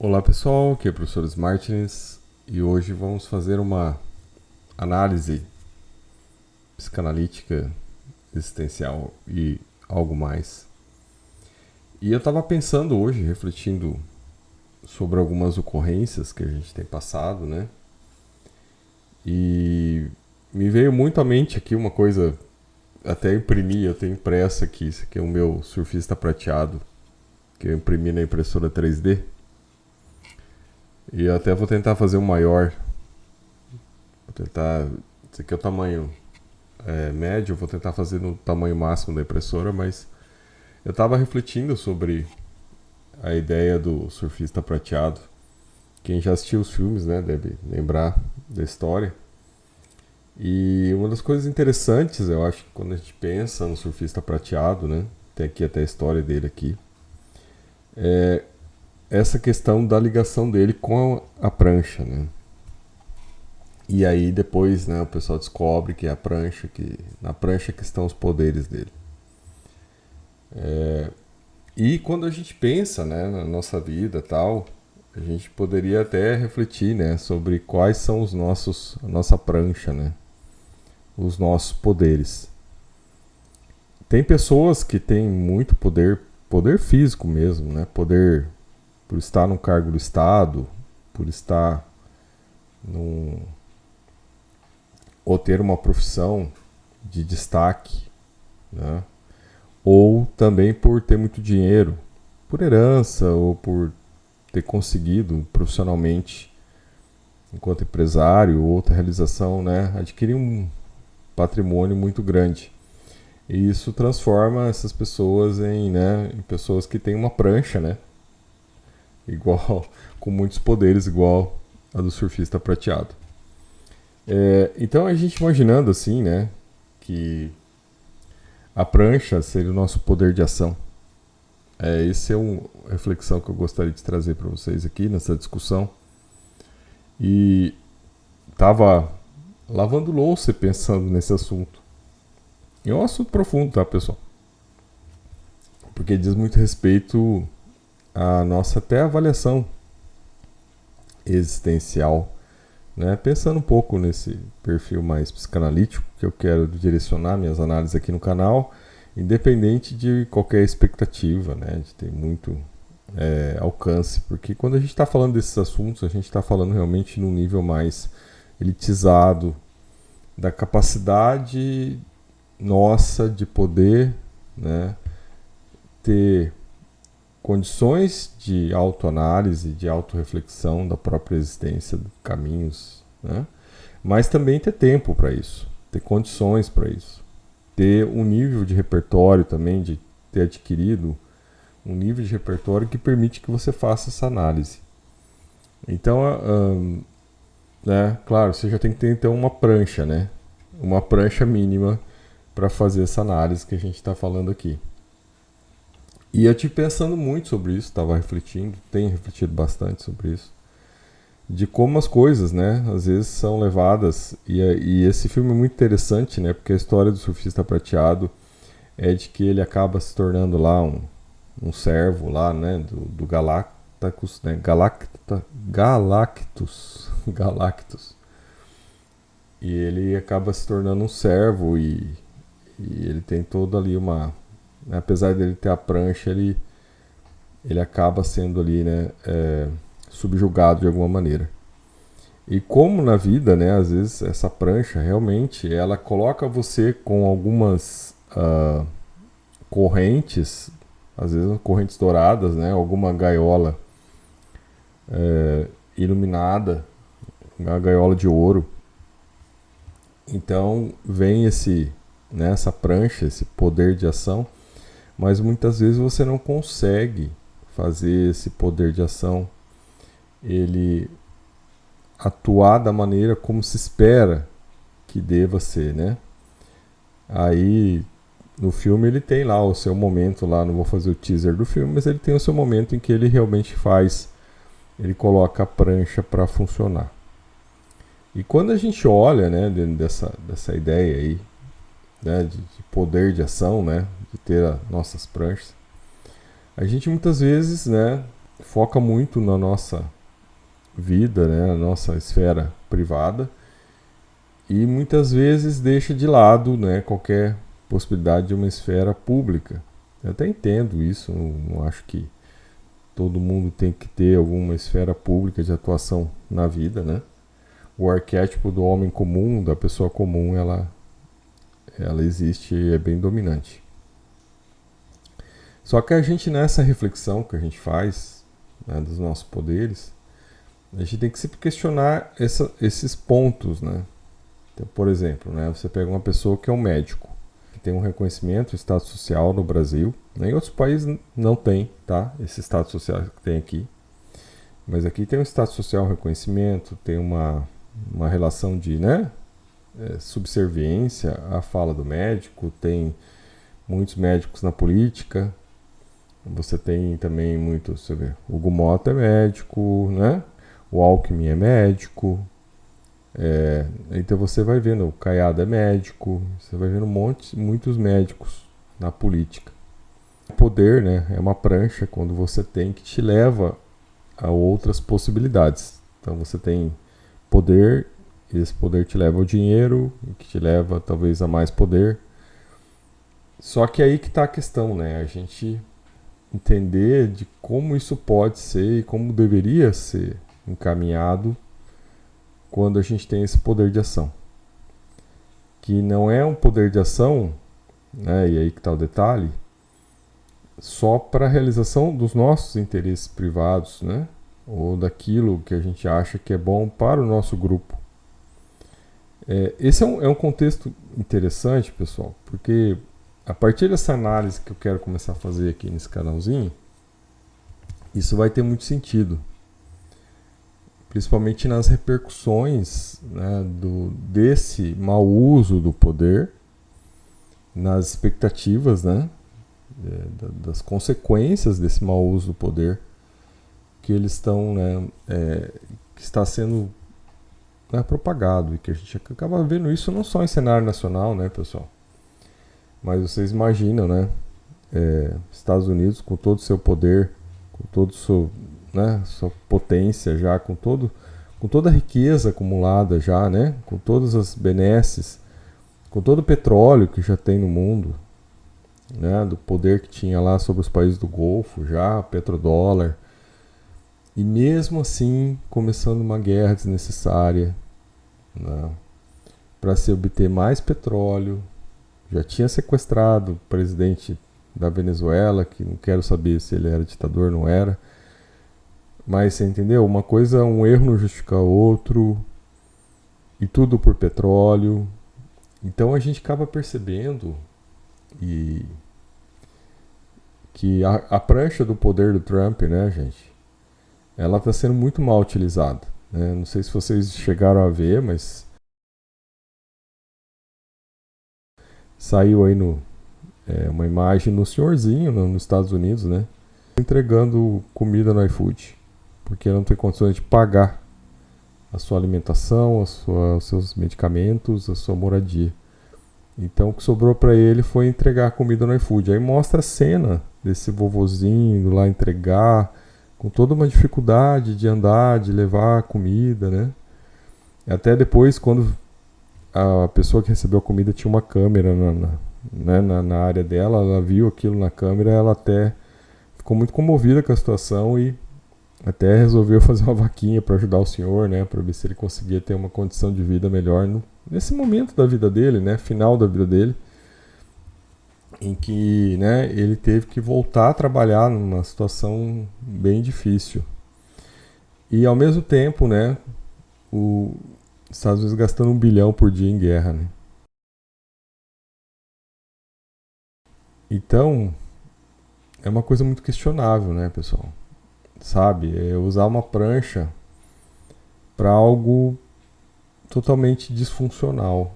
Olá pessoal, aqui é o professor Martins e hoje vamos fazer uma análise psicanalítica, existencial e algo mais. E eu estava pensando hoje, refletindo sobre algumas ocorrências que a gente tem passado, né? E me veio muito à mente aqui uma coisa, até imprimi, eu tenho impresso aqui, isso aqui é o meu surfista prateado, que eu imprimi na impressora 3D. E eu até vou tentar fazer um maior. Vou tentar. Esse aqui é o tamanho médio, eu vou tentar fazer no tamanho máximo da impressora, mas eu estava refletindo sobre a ideia do surfista prateado. Quem já assistiu os filmes, né, deve lembrar da história. E uma das coisas interessantes, eu acho, que quando a gente pensa no surfista prateado, né, tem aqui até a história dele aqui, é essa questão da ligação dele com a prancha, né? E aí depois, né, o pessoal descobre que é a prancha, que na prancha que estão os poderes dele. E quando a gente pensa, né, na nossa vida, tal, a gente poderia até refletir, né, sobre quais são a nossa prancha, né, os nossos poderes. Tem pessoas que têm muito poder, poder físico mesmo, né, poder por estar num cargo do Estado, por estar num ou ter uma profissão de destaque, né? Ou também por ter muito dinheiro, por herança ou por ter conseguido profissionalmente, enquanto empresário, ou outra realização, né? Adquirir um patrimônio muito grande. E isso transforma essas pessoas em pessoas que têm uma prancha, né? Igual, com muitos poderes, igual a do surfista prateado. Então a gente imaginando assim, né, que a prancha seria o nosso poder de ação. Essa é uma reflexão que eu gostaria de trazer para vocês aqui nessa discussão. E estava lavando louça e pensando nesse assunto. E é um assunto profundo, tá, pessoal? Porque diz muito respeito à nossa até avaliação existencial, né? Pensando um pouco nesse perfil mais psicanalítico que eu quero direcionar minhas análises aqui no canal, independente de qualquer expectativa, né? De ter muito alcance, porque quando a gente está falando desses assuntos, a gente está falando realmente num nível mais elitizado da capacidade nossa de poder, né, ter condições de autoanálise, de autorreflexão da própria existência, caminhos, né? Mas também ter tempo para isso, ter condições para isso, ter um nível de repertório também, de ter adquirido um nível de repertório que permite que você faça essa análise. Então, né, claro, você já tem que ter então uma prancha, né? Uma prancha mínima para fazer essa análise que a gente está falando aqui. E eu tive pensando muito sobre isso, estava refletindo, tenho refletido bastante sobre isso, de como as coisas, né, às vezes são levadas, e esse filme é muito interessante, né, porque a história do surfista prateado é de que ele acaba se tornando lá um servo lá, né, do Galactus, né, Galactus, e ele acaba se tornando um servo e ele tem toda ali uma, apesar dele ter a prancha, ele acaba sendo ali, né, subjugado de alguma maneira. E como na vida, né, às vezes essa prancha realmente ela coloca você com algumas correntes, às vezes correntes douradas, né, alguma gaiola iluminada, uma gaiola de ouro. Então vem essa prancha, esse poder de ação, mas muitas vezes você não consegue fazer esse poder de ação ele atuar da maneira como se espera que deva ser, né? Aí no filme ele tem lá o seu momento lá, não vou fazer o teaser do filme, mas ele tem o seu momento em que ele realmente ele coloca a prancha para funcionar. E quando a gente olha, né, dentro dessa ideia aí, né, de poder de ação, né, de ter as nossas pranchas, a gente muitas vezes, né, foca muito na nossa vida, né, na nossa esfera privada, e muitas vezes deixa de lado, né, qualquer possibilidade de uma esfera pública. Eu até entendo isso, não acho que todo mundo tem que ter alguma esfera pública de atuação na vida, né? O arquétipo do homem comum, da pessoa comum, ela existe e é bem dominante. Só que a gente, nessa reflexão que a gente faz, né, dos nossos poderes, a gente tem que sempre questionar esses pontos, né? Então, por exemplo, né, você pega uma pessoa que é um médico, que tem um reconhecimento, status social no Brasil, né, em outros países não tem, tá? Esse status social que tem aqui. Mas aqui tem um status social, um reconhecimento, tem uma relação de, né, subserviência à fala do médico, tem muitos médicos na política, você tem também muitos, você vê, o Hugo Mota é médico, né? O Alckmin é médico, então você vai vendo, o Caiado é médico, você vai vendo muitos médicos na política. O poder, né, é uma prancha quando você tem que te leva a outras possibilidades. Então você tem poder, e esse poder te leva ao dinheiro, que te leva talvez a mais poder. Só que aí que está a questão, né? A gente entender de como isso pode ser e como deveria ser encaminhado quando a gente tem esse poder de ação. Que não é um poder de ação, né? E aí que está o detalhe, só para a realização dos nossos interesses privados, né? Ou daquilo que a gente acha que é bom para o nosso grupo. Esse é um contexto interessante, pessoal, porque a partir dessa análise que eu quero começar a fazer aqui nesse canalzinho, isso vai ter muito sentido. Principalmente nas repercussões, né, desse mau uso do poder, nas expectativas, né, das consequências desse mau uso do poder que eles estão, né, que está sendo, né, propagado, e que a gente acaba vendo isso não só em cenário nacional, né, pessoal, mas vocês imaginam, né, Estados Unidos com todo o seu poder, com todo o seu, né, sua potência já, com toda a riqueza acumulada já, né, com todas as benesses, com todo o petróleo que já tem no mundo, né, do poder que tinha lá sobre os países do Golfo já, petrodólar, e mesmo assim começando uma guerra desnecessária, né, para se obter mais petróleo. Já tinha sequestrado o presidente da Venezuela, que não quero saber se ele era ditador ou não era. Mas você entendeu? Uma coisa, um erro não justifica outro. E tudo por petróleo. Então a gente acaba percebendo que a prancha do poder do Trump, né, gente? Ela está sendo muito mal utilizada, né? Não sei se vocês chegaram a ver, mas saiu aí uma imagem no senhorzinho nos Estados Unidos, né? Entregando comida no iFood, porque não tem condições de pagar a sua alimentação, os seus medicamentos, a sua moradia. Então o que sobrou para ele foi entregar a comida no iFood. Aí mostra a cena desse vovozinho indo lá entregar, com toda uma dificuldade de andar, de levar a comida, né? Até depois, quando a pessoa que recebeu a comida tinha uma câmera na área dela, ela viu aquilo na câmera, ela até ficou muito comovida com a situação e até resolveu fazer uma vaquinha para ajudar o senhor, né, para ver se ele conseguia ter uma condição de vida melhor nesse momento da vida dele, né, final da vida dele, em que, né, ele teve que voltar a trabalhar numa situação bem difícil. E ao mesmo tempo, né, os Estados Unidos gastando 1 bilhão por dia em guerra, né? Então, é uma coisa muito questionável, né, pessoal? Sabe? É usar uma prancha para algo totalmente disfuncional.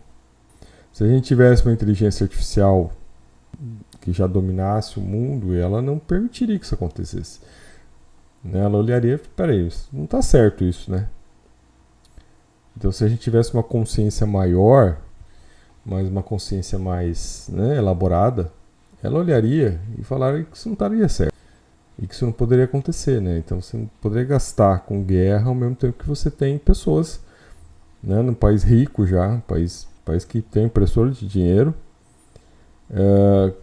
Se a gente tivesse uma inteligência artificial que já dominasse o mundo, ela não permitiria que isso acontecesse. Né? Ela olharia, peraí, não está certo isso, né? Então, se a gente tivesse uma consciência maior, mas uma consciência mais, né, elaborada, ela olharia e falaria que isso não estaria certo. E que isso não poderia acontecer, né? Então você não poderia gastar com guerra ao mesmo tempo que você tem pessoas, né, num país rico já, país que tem impressora de dinheiro,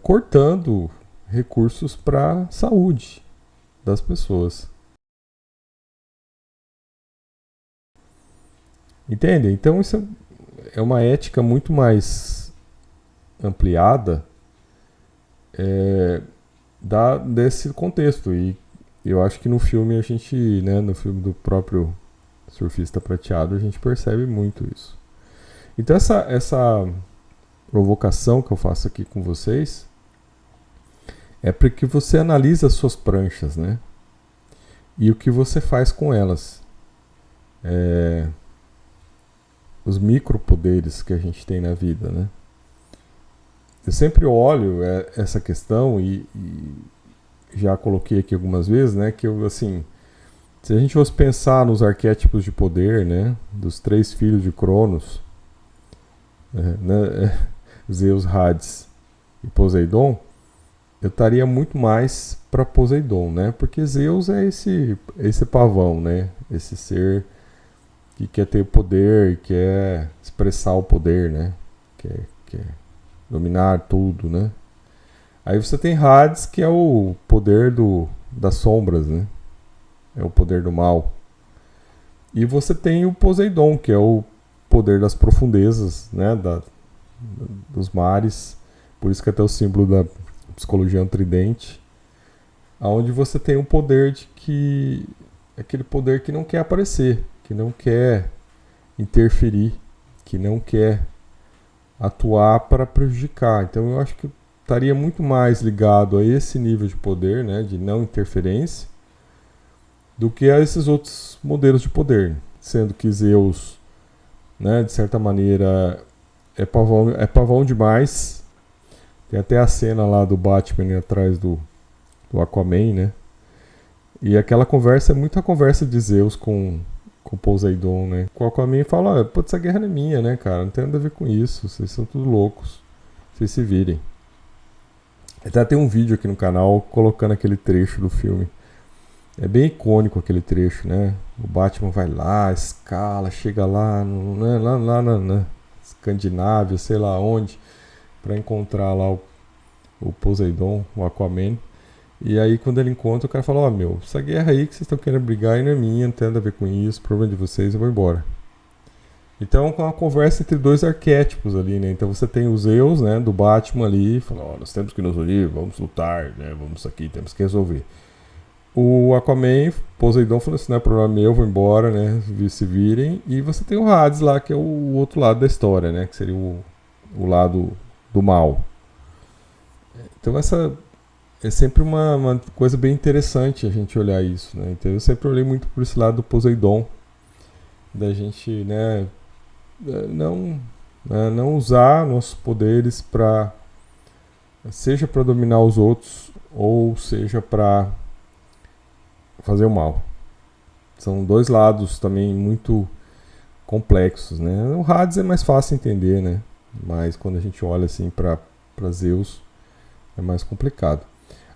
cortando recursos para a saúde das pessoas. Entende? Então isso é uma ética muito mais ampliada desse contexto. E eu acho que no filme a gente, né, no filme do próprio Surfista Prateado, a gente percebe muito isso. Então essa provocação que eu faço aqui com vocês é para que você analise as suas pranchas, né? E o que você faz com elas. Os micropoderes que a gente tem na vida, né? Eu sempre olho essa questão e já coloquei aqui algumas vezes, né? Que eu, assim, se a gente fosse pensar nos arquétipos de poder, né? Dos 3 filhos de Cronos, né, Zeus, Hades e Poseidon, eu estaria muito mais para Poseidon, né? Porque Zeus é esse pavão, né? Esse ser que quer ter o poder, quer expressar o poder, né? Quer dominar tudo, né? Aí você tem Hades, que é o poder das sombras, né? É o poder do mal. E você tem o Poseidon, que é o poder das profundezas, né? Dos mares. Por isso que é até o símbolo da psicologia é um tridente. Onde você tem o poder de que... aquele poder que não quer aparecer, que não quer interferir, que não quer atuar para prejudicar. Então eu acho que estaria muito mais ligado a esse nível de poder, né, de não interferência, do que a esses outros modelos de poder. Sendo que Zeus, né, de certa maneira, é pavão demais. Tem até a cena lá do Batman atrás do Aquaman, né? E aquela conversa é muita conversa de Zeus com Poseidon, né? O Aquaman fala, putz, essa guerra não é minha, né, cara? Não tem nada a ver com isso, vocês são tudo loucos. Vocês se virem. Até tem um vídeo aqui no canal colocando aquele trecho do filme. É bem icônico aquele trecho, né? O Batman vai lá, escala, chega lá, né, lá na Escandinávia, sei lá onde, para encontrar lá o Poseidon, o Aquaman. E aí quando ele encontra, o cara fala, meu, essa guerra aí que vocês estão querendo brigar aí não é minha, não tem nada a ver com isso, problema de vocês, eu vou embora. Então é uma conversa entre 2 arquétipos ali, né? Então você tem os Zeus, né, do Batman ali, falando, nós temos que nos unir, vamos lutar, né, vamos aqui, temos que resolver. O Aquaman, Poseidon, falou assim, não é problema meu, vou embora, né, se virem. E você tem o Hades lá, que é o outro lado da história, né, que seria o lado do mal. Então essa é sempre uma coisa bem interessante a gente olhar isso, né? Então eu sempre olhei muito por esse lado do Poseidon, da gente, né, não usar nossos poderes para, seja para dominar os outros ou seja para fazer o mal. São 2 lados também muito complexos, né? O Hades é mais fácil entender, né? Mas quando a gente olha assim para Zeus é mais complicado.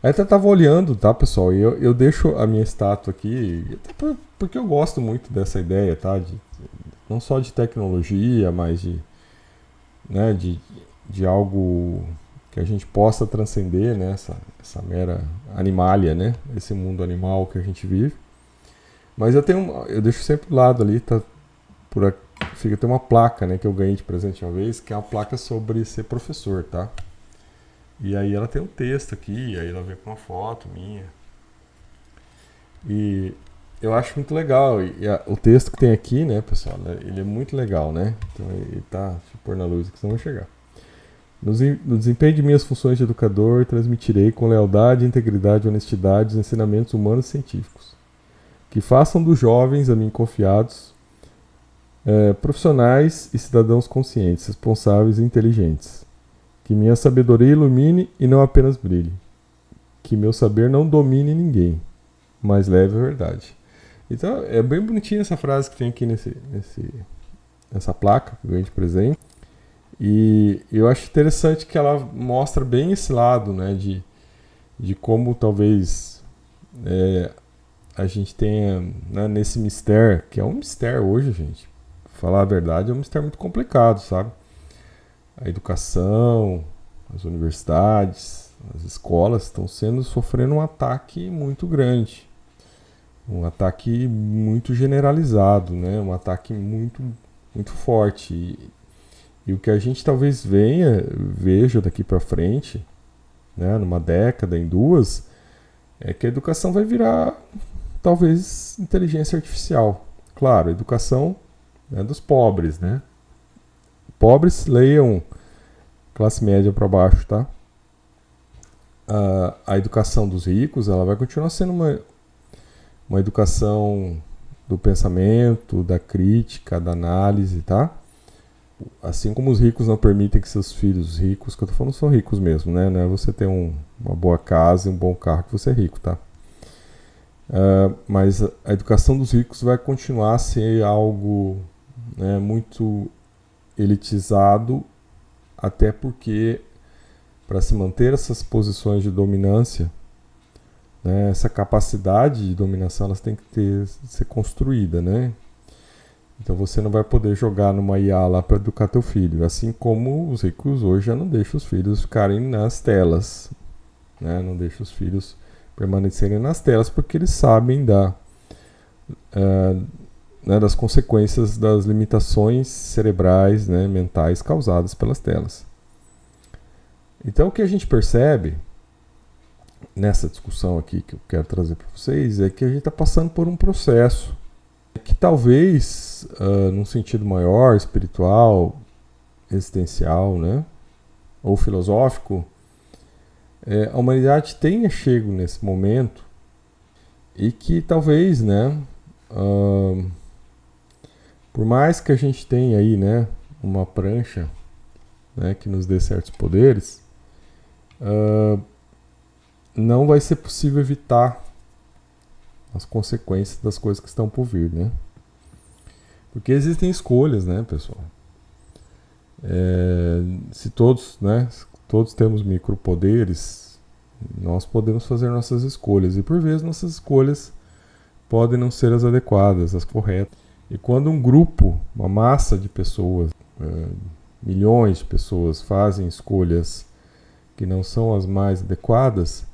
Aí até tava olhando, tá, pessoal? E eu deixo a minha estátua aqui, até porque eu gosto muito dessa ideia, tá? Não só de tecnologia, mas né, de algo que a gente possa transcender, né? Essa mera animalia, né? Esse mundo animal que a gente vive. Mas eu deixo sempre do lado ali, tá? Fica até uma placa, né? Que eu ganhei de presente uma vez, que é uma placa sobre ser professor, tá? E aí ela tem um texto aqui, aí ela vem com uma foto minha. E eu acho muito legal. O texto que tem aqui, né, pessoal, ele é muito legal, né? Então ele tá, deixa eu pôr na luz aqui, senão vai chegar. No desempenho de minhas funções de educador, transmitirei com lealdade, integridade e honestidade os ensinamentos humanos e científicos, que façam dos jovens a mim confiados profissionais e cidadãos conscientes, responsáveis e inteligentes. Que minha sabedoria ilumine e não apenas brilhe. Que meu saber não domine ninguém, mas leve a verdade. Então é bem bonitinha essa frase que tem aqui nessa placa que eu ganhei de presente. E eu acho interessante que ela mostra bem esse lado, né, de como talvez a gente tenha, né, nesse mistério, que é um mistério hoje, gente, falar a verdade, é um mistério muito complicado, sabe? A educação, as universidades, as escolas estão sofrendo um ataque muito grande, um ataque muito generalizado, né? Um ataque muito, muito forte. E o que a gente talvez veja daqui para frente, né, numa década, em duas, é que a educação vai virar talvez inteligência artificial. Claro, a educação é dos pobres, né? Pobres, leiam classe média para baixo, tá? A educação dos ricos, ela vai continuar sendo uma educação do pensamento, da crítica, da análise, tá? Assim como os ricos não permitem que seus filhos ricos, que eu tô falando são ricos mesmo, né? Não é você ter uma boa casa e um bom carro que você é rico, tá? Mas a educação dos ricos vai continuar a ser algo, né, muito elitizado, até porque para se manter essas posições de dominância, né, essa capacidade de dominação, elas têm que ser construída, né? Então você não vai poder jogar numa IA lá para educar teu filho, assim como os ricos hoje já não deixam os filhos ficarem nas telas, né? Não deixam os filhos permanecerem nas telas porque eles sabem né, das consequências das limitações cerebrais, né, mentais causadas pelas telas. Então o que a gente percebe nessa discussão aqui que eu quero trazer para vocês é que a gente está passando por um processo que talvez, num sentido maior, espiritual, existencial, né, ou filosófico, a humanidade tenha chego nesse momento e que talvez, né, por mais que a gente tenha aí, né, uma prancha, né, que nos dê certos poderes, não vai ser possível evitar as consequências das coisas que estão por vir, né? Porque existem escolhas, né, pessoal? Se todos, né, todos temos micropoderes, nós podemos fazer nossas escolhas. E por vezes nossas escolhas podem não ser as adequadas, as corretas. E quando um grupo, uma massa de pessoas, milhões de pessoas fazem escolhas que não são as mais adequadas,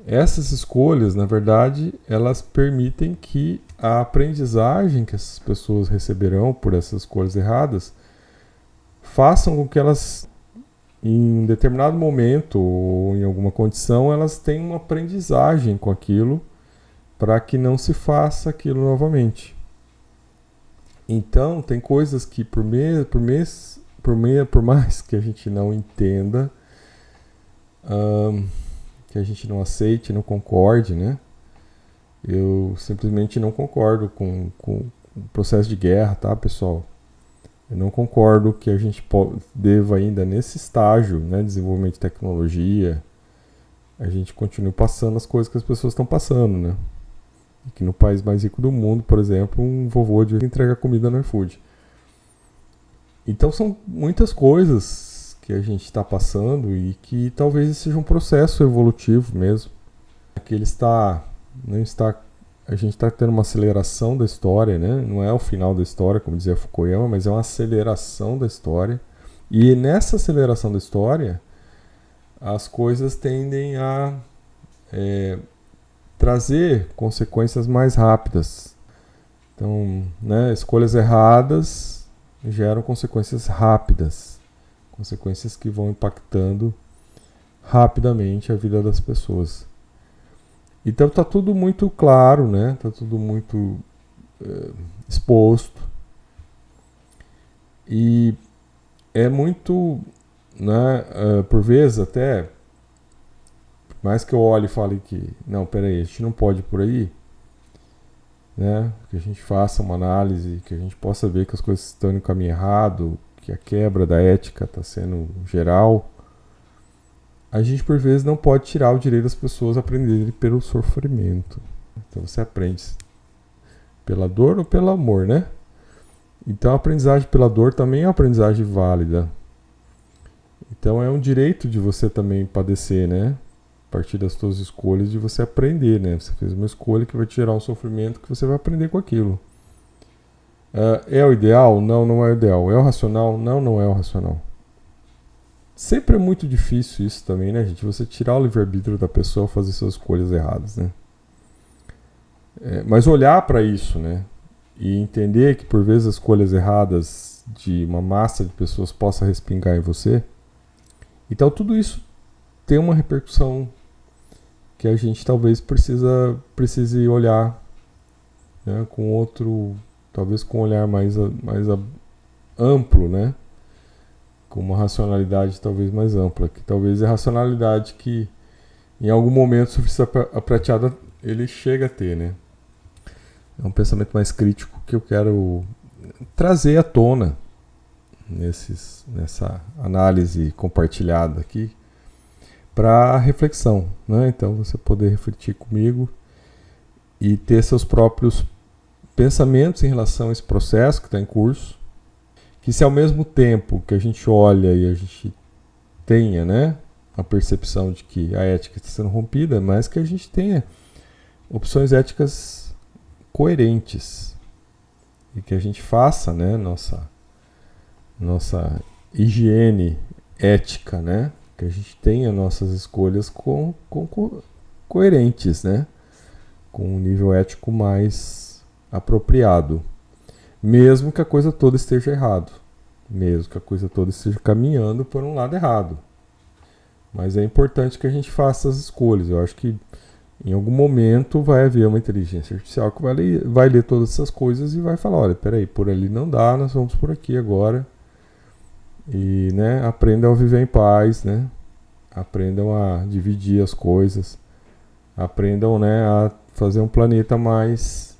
essas escolhas, na verdade, elas permitem que a aprendizagem que essas pessoas receberão por essas escolhas erradas façam com que elas, em determinado momento ou em alguma condição, elas tenham uma aprendizagem com aquilo para que não se faça aquilo novamente. Então, tem coisas que por mais que a gente não entenda, que a gente não aceite, não concorde, né? Eu simplesmente não concordo com o processo de guerra, tá, pessoal? Eu não concordo que a gente deva ainda nesse estágio, né, desenvolvimento de tecnologia, a gente continue passando as coisas que as pessoas estão passando, né? E que no país mais rico do mundo, por exemplo, um vovô de entrega comida no iFood. Então são muitas coisas que a gente está passando e que talvez seja um processo evolutivo mesmo. Que ele a gente está tendo uma aceleração da história, né? Não é o final da história, como dizia Fukuyama, mas é uma aceleração da história. E nessa aceleração da história, as coisas tendem a trazer consequências mais rápidas. Então, né, escolhas erradas geram consequências rápidas. Consequências que vão impactando rapidamente a vida das pessoas. Então está tudo muito claro, né? Está tudo muito exposto. E é muito, né, por vezes até, por mais que eu olhe e fale que, não, peraí, a gente não pode ir por aí, né? Que a gente faça uma análise, que a gente possa ver que as coisas estão no caminho errado, que a quebra da ética está sendo geral, a gente por vezes não pode tirar o direito das pessoas aprenderem pelo sofrimento. Então você aprende pela dor ou pelo amor, né? Então a aprendizagem pela dor também é uma aprendizagem válida. Então é um direito de você também padecer, né? partir das suas escolhas, de você aprender, né? Você fez uma escolha que vai te gerar um sofrimento que você vai aprender com aquilo. É o ideal? Não, não é o ideal. É o racional? Não, não é o racional. Sempre é muito difícil isso também, né, gente? Você tirar o livre-arbítrio da pessoa fazer suas escolhas erradas, né? Mas olhar para isso, né? E entender que por vezes as escolhas erradas de uma massa de pessoas possa respingar em você. Então tudo isso tem uma repercussão que a gente talvez precise olhar, né, com outro, talvez com um olhar mais amplo, né? Com uma racionalidade talvez mais ampla, que talvez é a racionalidade que em algum momento o sofista prateado ele chega a ter, né? É um pensamento mais crítico que eu quero trazer à tona nessa análise compartilhada aqui para reflexão, né? Então você poder refletir comigo e ter seus próprios pensamentos em relação a esse processo que está em curso, que se ao mesmo tempo que a gente olha e a gente tenha, né, a percepção de que a ética está sendo rompida, mas que a gente tenha opções éticas coerentes e que a gente faça, né, nossa higiene ética, né, que a gente tenha nossas escolhas coerentes, né, com um nível ético mais apropriado, mesmo que a coisa toda esteja errado, mesmo que a coisa toda esteja caminhando por um lado errado. Mas é importante que a gente faça as escolhas. Eu acho que em algum momento vai haver uma inteligência artificial que vai ler todas essas coisas e vai falar, olha, peraí, por ali não dá, nós vamos por aqui agora. E, né, aprendam a viver em paz, né? Aprendam a dividir as coisas. Aprendam, né, a fazer um planeta mais,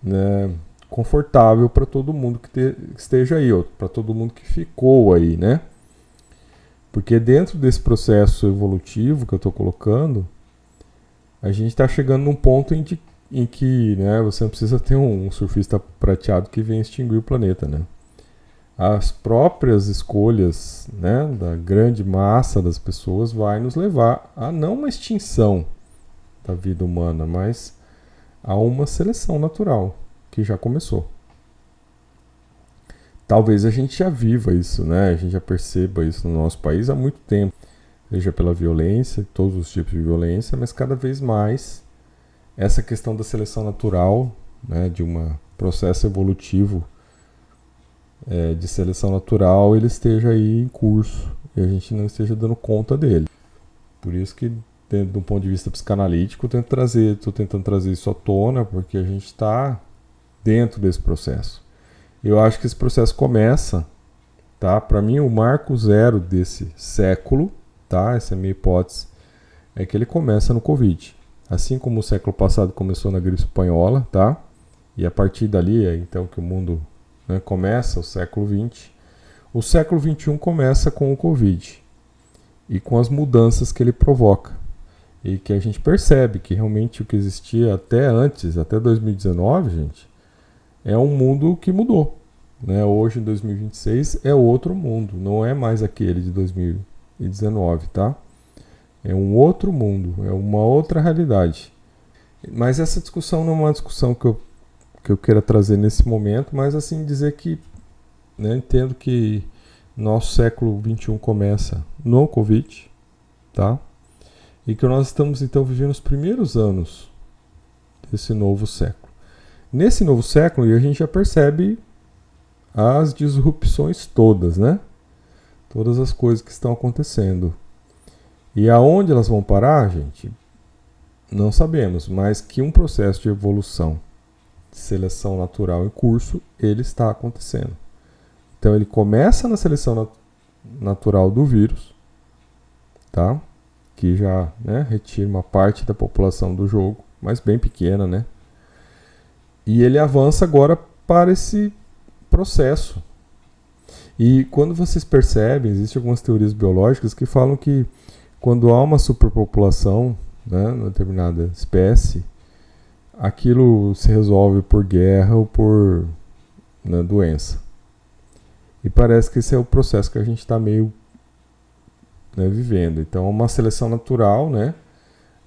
né, confortável para todo mundo que esteja aí, para todo mundo que ficou aí, né? Porque dentro desse processo evolutivo que eu estou colocando, a gente está chegando num ponto em que, né, você não precisa ter um surfista prateado que venha extinguir o planeta, né? As próprias escolhas, né, da grande massa das pessoas vai nos levar a não uma extinção da vida humana, mas a uma seleção natural que já começou. Talvez a gente já viva isso, né? A gente já perceba isso no nosso país há muito tempo, seja pela violência, todos os tipos de violência, mas cada vez mais essa questão da seleção natural, né, de um processo evolutivo de seleção natural, ele esteja aí em curso e a gente não esteja dando conta dele. Por isso que, de um ponto de vista psicanalítico, estou tentando trazer isso à tona, porque a gente está dentro desse processo. Eu acho que esse processo começa, tá? Para mim, o marco zero desse século, tá? Essa é a minha hipótese, é que ele começa no Covid. Assim como o século passado começou na gripe espanhola, tá? E a partir dali é então que o mundo, né, começa, o século XX. O século XXI começa com o Covid e com as mudanças que ele provoca. E que a gente percebe que realmente o que existia até antes, até 2019, gente, é um mundo que mudou, né? Hoje, em 2026, é outro mundo, não é mais aquele de 2019, tá? É um outro mundo, é uma outra realidade. Mas essa discussão não é uma discussão que eu queira trazer nesse momento, mas assim dizer que, né, entendo que nosso século XXI começa no Covid, tá? E que nós estamos então vivendo os primeiros anos desse novo século. Nesse novo século, e a gente já percebe as disrupções todas, né? Todas as coisas que estão acontecendo. E aonde elas vão parar, gente? Não sabemos, mas que um processo de evolução, de seleção natural em curso, ele está acontecendo. Então ele começa na seleção natural do vírus, tá? Que já, né, retira uma parte da população do jogo, mas bem pequena, né? E ele avança agora para esse processo. E quando vocês percebem, existem algumas teorias biológicas que falam que quando há uma superpopulação, né, numa determinada espécie, aquilo se resolve por guerra ou por, né, doença. E parece que esse é o processo que a gente está meio, né, vivendo. Então é uma seleção natural, né,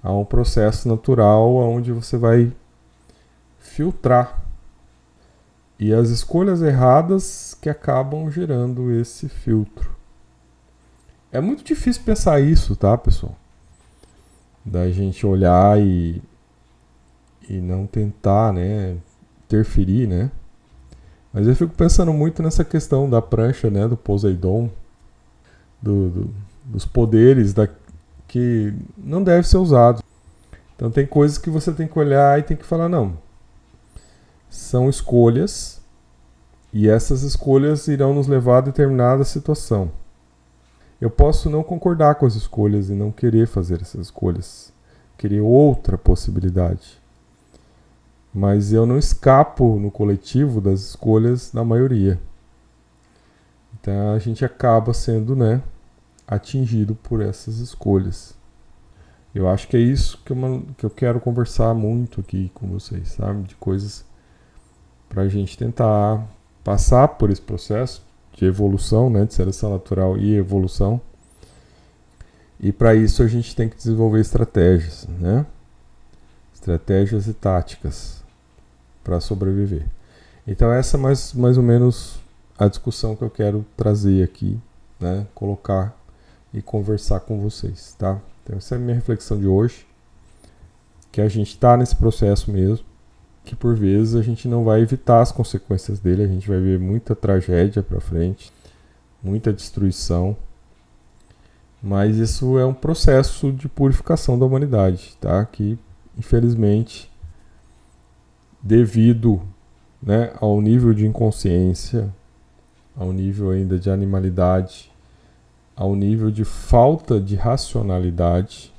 há um processo natural onde você vai filtrar. E as escolhas erradas que acabam gerando esse filtro. É muito difícil pensar isso, tá, pessoal? Da gente olhar e não tentar, né, interferir, né? Mas eu fico pensando muito nessa questão da prancha, né, do Poseidon, dos poderes que não devem ser usados. Então tem coisas que você tem que olhar e tem que falar, não, são escolhas e essas escolhas irão nos levar a determinada situação. Eu posso não concordar com as escolhas e não querer fazer essas escolhas, querer outra possibilidade. Mas eu não escapo no coletivo das escolhas da maioria. Então a gente acaba sendo, né, atingido por essas escolhas. Eu acho que é isso que eu quero conversar muito aqui com vocês, sabe? De coisas para a gente tentar passar por esse processo de evolução, né, de seleção natural e evolução. E para isso a gente tem que desenvolver estratégias, né? Estratégias e táticas para sobreviver. Então essa é mais ou menos a discussão que eu quero trazer aqui, né? Colocar e conversar com vocês, tá? Então essa é a minha reflexão de hoje, que a gente está nesse processo mesmo, que por vezes a gente não vai evitar as consequências dele, a gente vai ver muita tragédia para frente, muita destruição, mas isso é um processo de purificação da humanidade, tá? Que infelizmente, devido, né, ao nível de inconsciência, ao nível ainda de animalidade, ao nível de falta de racionalidade,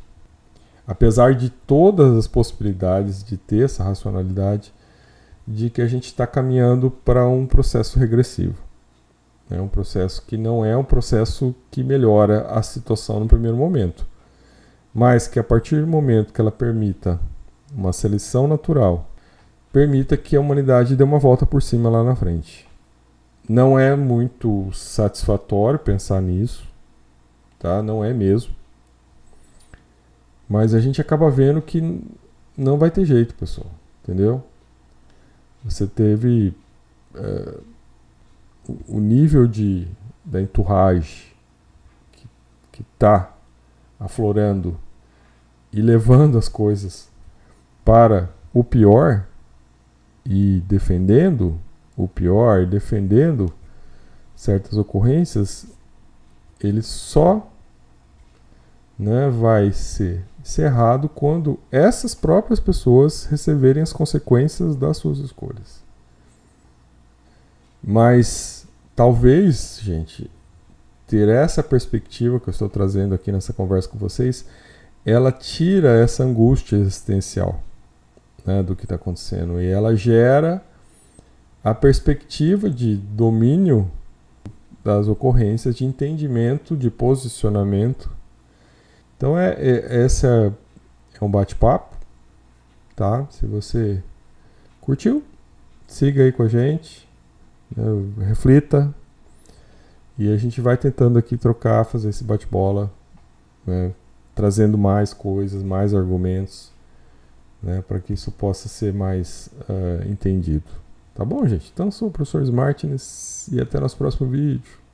apesar de todas as possibilidades de ter essa racionalidade, de que a gente está caminhando para um processo regressivo. É um processo que não é um processo que melhora a situação no primeiro momento, mas que a partir do momento que ela permita uma seleção natural, permita que a humanidade dê uma volta por cima lá na frente. Não é muito satisfatório pensar nisso, tá? Não é mesmo. Mas a gente acaba vendo que não vai ter jeito, pessoal. Entendeu? Você teve o nível da entourage que está aflorando e levando as coisas para o pior e defendendo o pior e defendendo certas ocorrências, ele só, né, vai ser encerrado quando essas próprias pessoas receberem as consequências das suas escolhas. Mas talvez, gente, ter essa perspectiva que eu estou trazendo aqui nessa conversa com vocês, ela tira essa angústia existencial, né, do que está acontecendo, e ela gera a perspectiva de domínio das ocorrências, de entendimento, de posicionamento. Então esse é um bate-papo, tá? Se você curtiu, siga aí com a gente, né, reflita, e a gente vai tentando aqui trocar, fazer esse bate-bola, né, trazendo mais coisas, mais argumentos, né, para que isso possa ser mais entendido. Tá bom, gente? Então, sou o professor Martins e até nosso próximo vídeo.